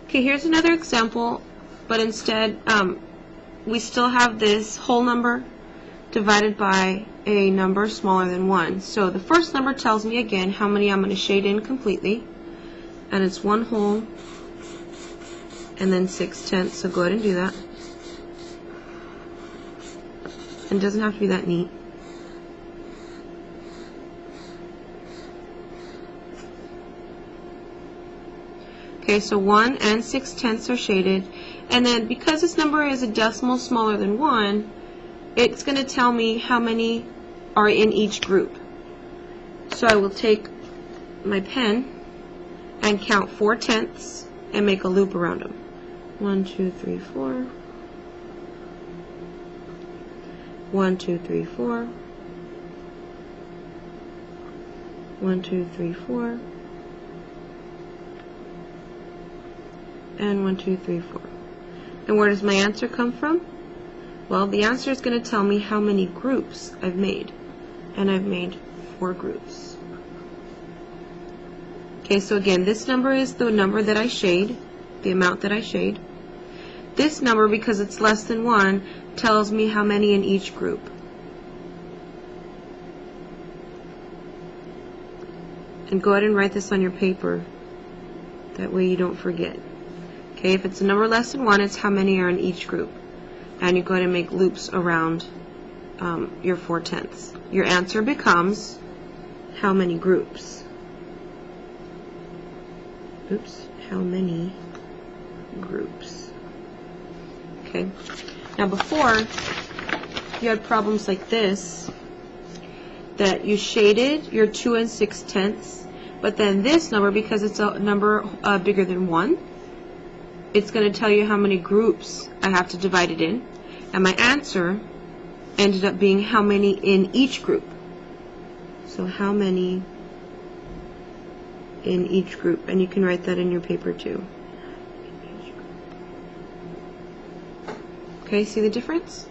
Okay, here's another example, but instead we still have this whole number divided by a number smaller than 1. So the first number tells me again how many I'm going to shade in completely, and it's 1 whole and then 6/10, so go ahead and do that. And it doesn't have to be that neat. Okay, so 1 and 6/10 are shaded, and then because this number is a decimal smaller than 1, it's going to tell me how many are in each group. So I will take my pen and count 4/10 and make a loop around them. 1, 2, 3, 4. 1, 2, 3, 4. 1, 2, 3, 4. And 1, 2, 3, 4. And where does my answer come from? Well, the answer is going to tell me how many groups I've made. And I've made 4 groups. Okay, so again, this number is the number that I shade, the amount that I shade. This number, because it's less than 1, tells me how many in each group. And go ahead and write this on your paper. That way you don't forget. Okay, if it's a number less than 1, it's how many are in each group. And you go ahead and make loops around your 4/10. Your answer becomes how many groups. Oops, how many groups. Okay, now before you had problems like this, that you shaded your 2 and 6/10, but then this number, because it's a number bigger than 1, it's going to tell you how many groups I have to divide it in, and my answer ended up being how many in each group. So how many in each group, and you can write that in your paper too. Okay, see the difference?